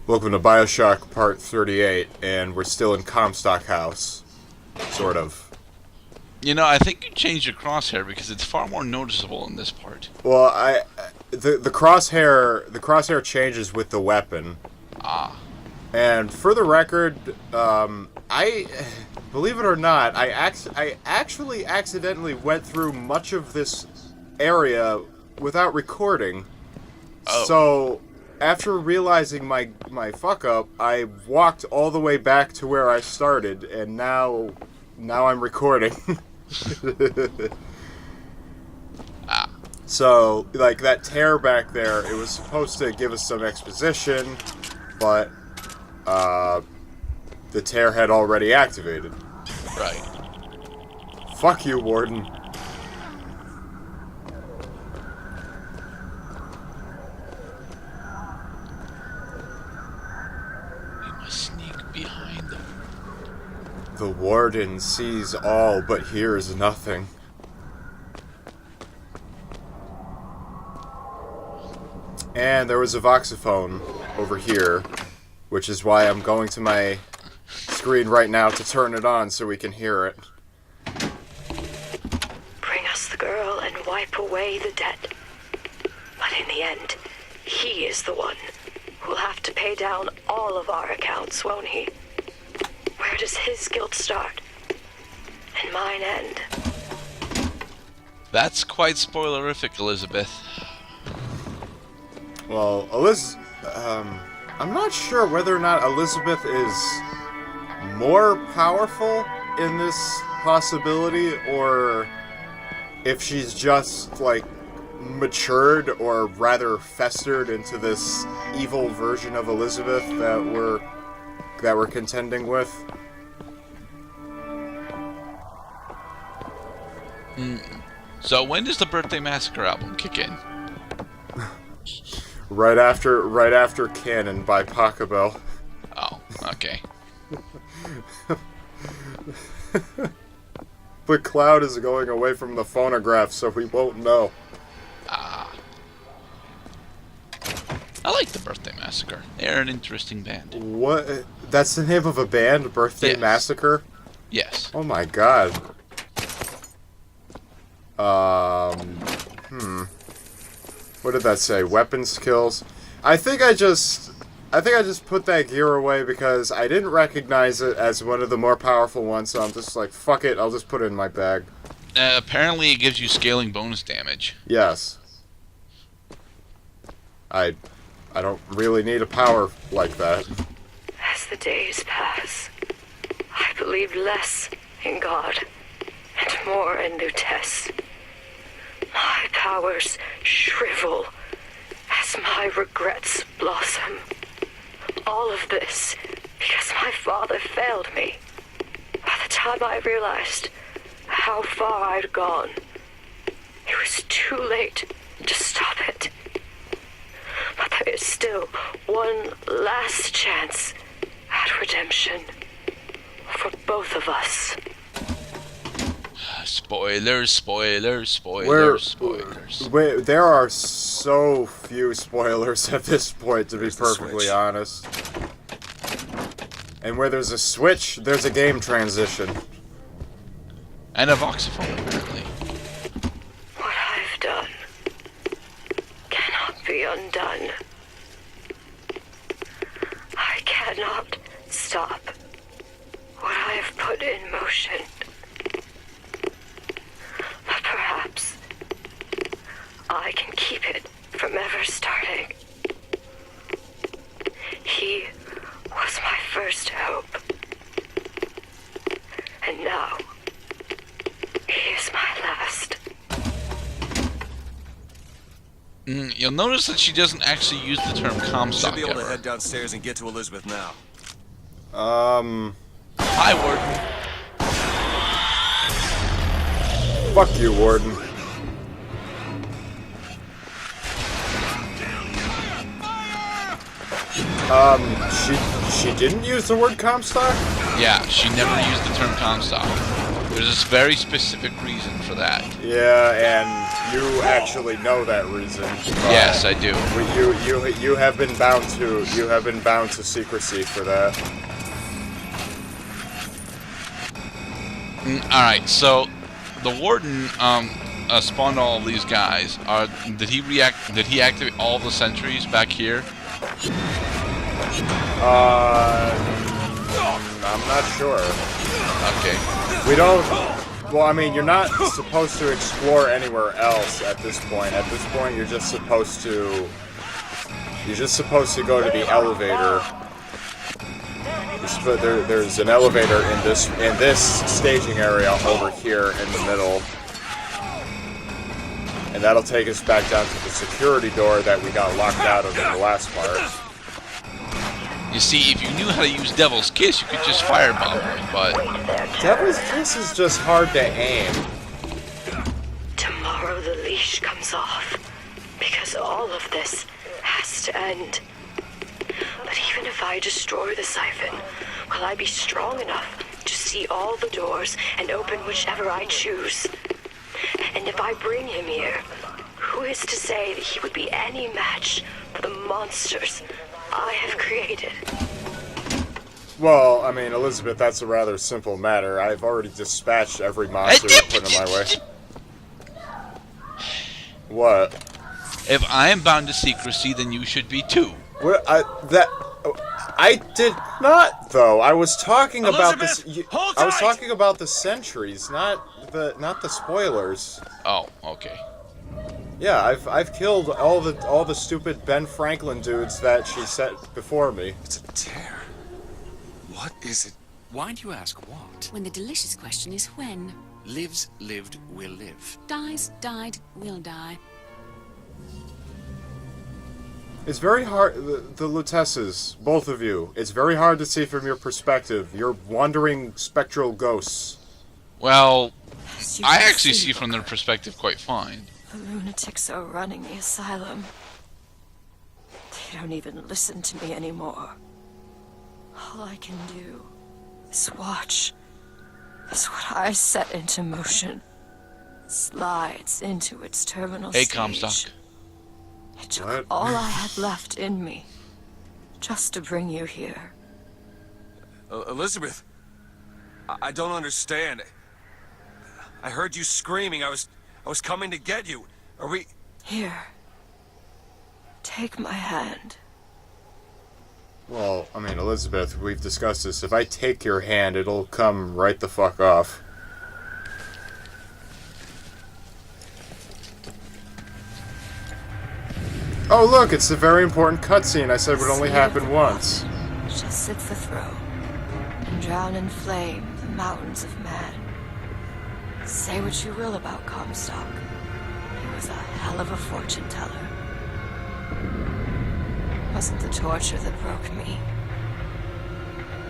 Welcome to Bioshock Part 38, and we're still in Comstock House. Sort of. You know, I think you changed your crosshair because it's far more noticeable in this part. Well, the crosshair changes with the weapon. Ah. And for the record, I believe it or not, I actually accidentally went through much of this area without recording. Oh. So after realizing my fuck up, I walked all the way back to where I started, and now I'm recording. So, like, that tear back there, it was supposed to give us some exposition, but the tear had already activated. Right. Fuck you, Warden. Sneak behind them. The Warden sees all but hears nothing. And there was a voxophone over here, which is why I'm going to my screen right now to turn it on so we can hear it. Bring us the girl and wipe away the debt. But in the end, he is the one who'll have to pay down all of our accounts, won't he? Where does his guilt start? And mine end? That's quite spoilerific, Elizabeth. Well, I'm not sure whether or not Elizabeth is more powerful in this possibility, or if she's just, like, matured, or rather festered into this evil version of Elizabeth that we're contending with. So when does the Birthday Massacre album kick in? Right after Canon by Pachelbel. Oh, okay. But Cloud is going away from the phonograph, so we won't know. I like the Birthday Massacre. They're an interesting band. What? That's the name of a band? Birthday Yes. Massacre? Yes. Oh my god. What did that say? Weapon skills? I think I just put that gear away because I didn't recognize it as one of the more powerful ones, so I'm just like, fuck it, I'll just put it in my bag. Apparently it gives you scaling bonus damage. Yes. I don't really need a power like that. As the days pass, I believe less in God and more in Lutece. My powers shrivel as my regrets blossom. All of this because my father failed me. By the time I realized how far I'd gone, it was too late to stop it. But there is still one last chance at redemption for both of us. Spoilers, spoilers, spoilers, spoilers. Wait, there are so few spoilers at this point, to be perfectly honest. And where there's a switch, there's a game transition. And a voxophone, apparently. What I've done cannot be undone. I cannot stop what I have put in motion. But perhaps I can keep it from ever starting. He was my first hope. And now, he is my last. You'll notice that she doesn't actually use the term Comstock Should be able to ever. head downstairs and get to Elizabeth now. Hi, Warden. Fuck you, Warden. She didn't use the word Comstock? Yeah, she never used the term Comstock. There's a very specific reason for that. Yeah, and you actually know that reason. Yes, I do. You have been bound to secrecy for that. All right, so the warden spawned all of these guys. Did he activate all the sentries back here? I'm not sure. Okay. We don't. Well, I mean, you're not supposed to explore anywhere else at this point. At this point, you're just supposed to go to the elevator. There's an elevator in this staging area over here in the middle, and that'll take us back down to the security door that we got locked out of in the last part. You see, if you knew how to use Devil's Kiss, you could just firebomb them, but... Devil's Kiss is just hard to aim. Tomorrow the leash comes off, because all of this has to end. But even if I destroy the siphon, will I be strong enough to see all the doors and open whichever I choose? And if I bring him here, who is to say that he would be any match for the monsters I have created? Well, I mean, Elizabeth, that's a rather simple matter. I've already dispatched every monster that put in my way. What? If I am bound to secrecy, then you should be too. What? I did not, though. I was talking about this. I was talking about the sentries, not the spoilers. Oh, okay. Yeah, I've killed all the stupid Ben Franklin dudes that she set before me. It's a tear. What is it? Why do you ask what? When the delicious question is when. Lives, lived, will live. Dies, died, will die. It's very hard. The Lutesses, both of you. It's very hard to see from your perspective. You're wandering spectral ghosts. Well, You I can actually see from their perspective quite fine. The lunatics are running the asylum. They don't even listen to me anymore. All I can do is watch as what I set into motion slides into its terminal Hey, stage. Comstock. It took What? all I had left in me just to bring you here. Elizabeth, I don't understand. I heard you screaming. I was coming to get you. Are we... Here. Take my hand. Well, I mean, Elizabeth, we've discussed this. If I take your hand, it'll come right the fuck off. Oh, look, it's the very important cutscene I said would only happen once. Shall sit the throne and drown in flame the mountains of man. Say what you will about Comstock. He was a hell of a fortune teller. Wasn't the torture that broke me.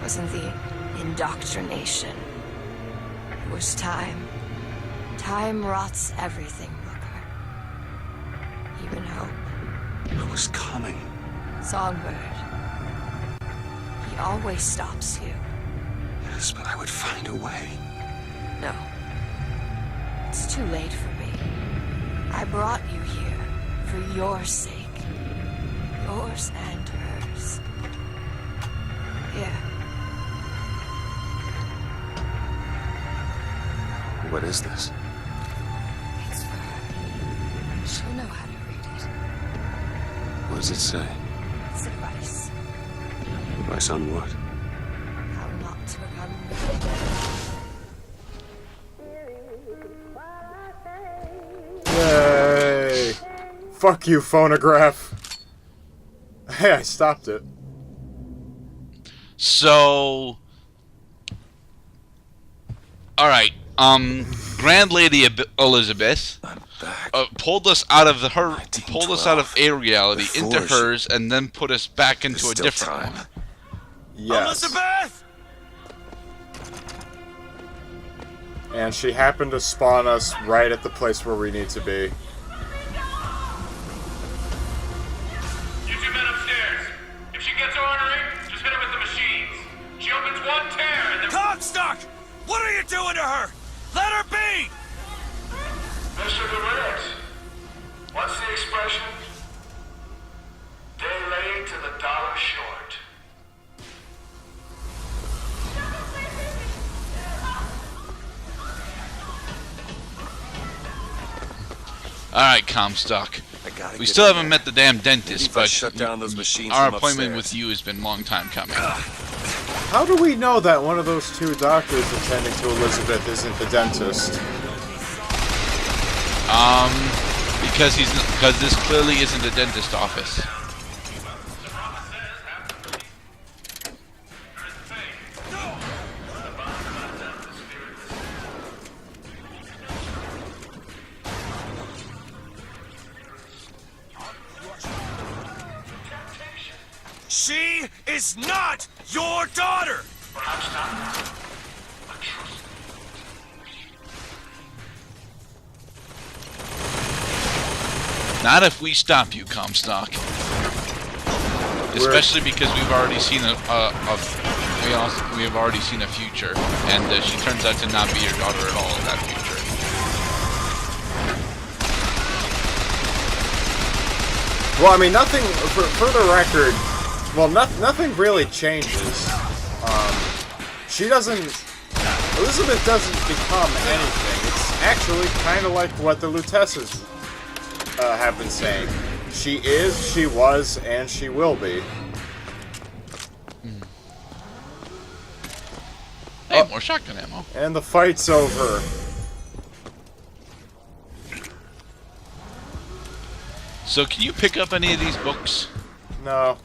Wasn't the indoctrination. It was time. Time rots everything, Booker. Even hope. It was coming. Songbird. He always stops you. Yes, but I would find a way. No. It's too late for me. I brought you here for your sake. Yours and hers. Here. What is this? It's for her. She'll know how to read it. What does it say? It's advice. Advice on what? How not to become Yay! Fuck you, phonograph. Hey, I stopped it. So... Alright, Grand Lady Elizabeth I'm back. pulled us out of pulled us out of a reality into Before she- hers, and then put us back into There's a still different time. one. Yes. Elizabeth! And she happened to spawn us right at the place where we need to be. You two men upstairs. If she gets ornery, just hit her with the machines. She opens one tear and then... Comstock! What are you doing to her? Let her be! Mr. DeWitt, Alright, Comstock. I gotta We get still in haven't there. met the damn Maybe dentist, if I but shut down those machines our from appointment upstairs. with you has been a long time coming. How do we know that one of those two doctors attending to Elizabeth isn't the dentist? Because this clearly isn't a dentist office. She is not your daughter! Perhaps not. But trust me. Not if we stop you, Comstock. Especially because we've already seen we have already seen a future, and she turns out to not be your daughter at all in that future. Well, I mean, nothing, for the record, well, nothing really changes. She doesn't, Elizabeth doesn't become anything. It's actually kind of like what the Lutesses have been saying. She is, she was, and she will be. Hey, more shotgun ammo. And the fight's over. So can you pick up any of these books? No.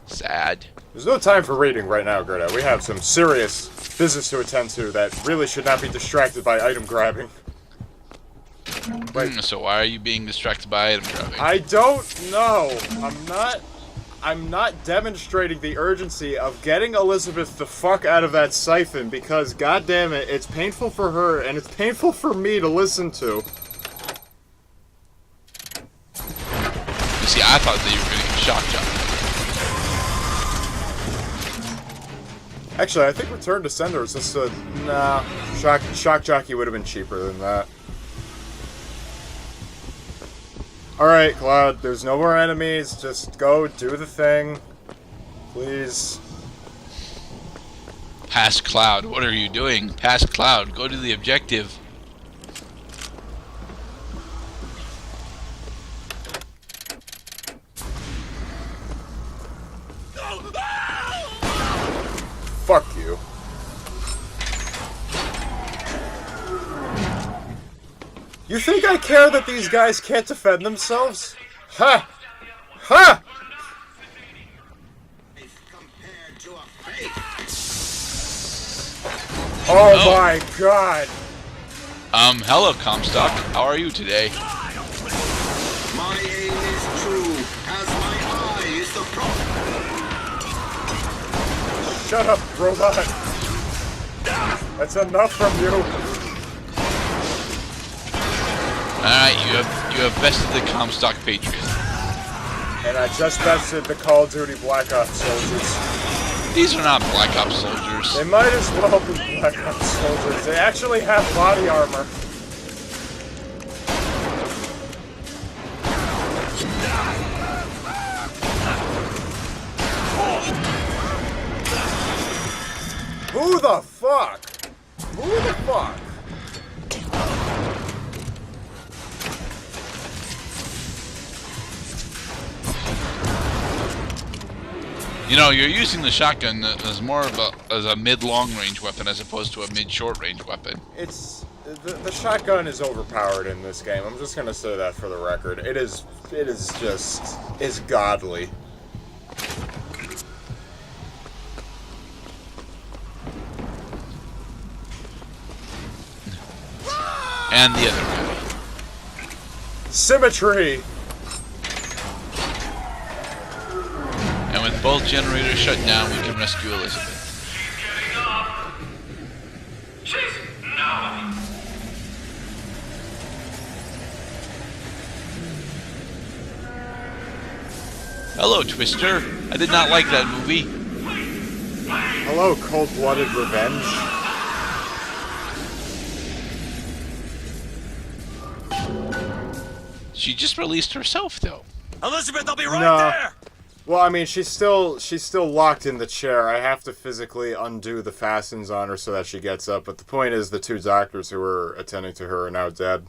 Sad. There's no time for reading right now, Gerda. We have some serious business to attend to that really should not be distracted by item grabbing. Wait. So why are you being distracted by item grabbing? I don't know. I'm not demonstrating the urgency of getting Elizabeth the fuck out of that siphon because, goddamn it, it's painful for her and it's painful for me to listen to. You see, I thought that you were going to get shock jump. Actually, I think Return to Sender was just a... Nah, Shock Jockey would have been cheaper than that. Alright, Cloud, there's no more enemies. Just go do the thing. Please. Past Cloud, what are you doing? Past Cloud, go to the objective. Fuck you. You think I care that these guys can't defend themselves? Ha! Ha! Oh my god! Hello, Comstock. How are you today? My aim is true, as my eye is the prophet. Shut up, robot! That's enough from you! Alright, you have bested the Comstock Patriot. And I just bested the Call of Duty Black Ops soldiers. These are not Black Ops soldiers. They might as well be Black Ops soldiers. They actually have body armor. Who the fuck? Who the fuck? You know, you're using the shotgun as more of a mid-long range weapon as opposed to a mid-short range weapon. It's the shotgun is overpowered in this game. I'm just gonna say that for the record. It is godly. And the other guy. Symmetry. And with both generators shut down, we can rescue Elizabeth. She's getting up. She's... No. Hello, Twister. I did not like that movie. Hello, cold-blooded revenge. She just released herself, though. Elizabeth, I'll be right No. there! Well, I mean, she's still locked in the chair. I have to physically undo the fastens on her so that she gets up. But the point is, the two doctors who were attending to her are now dead.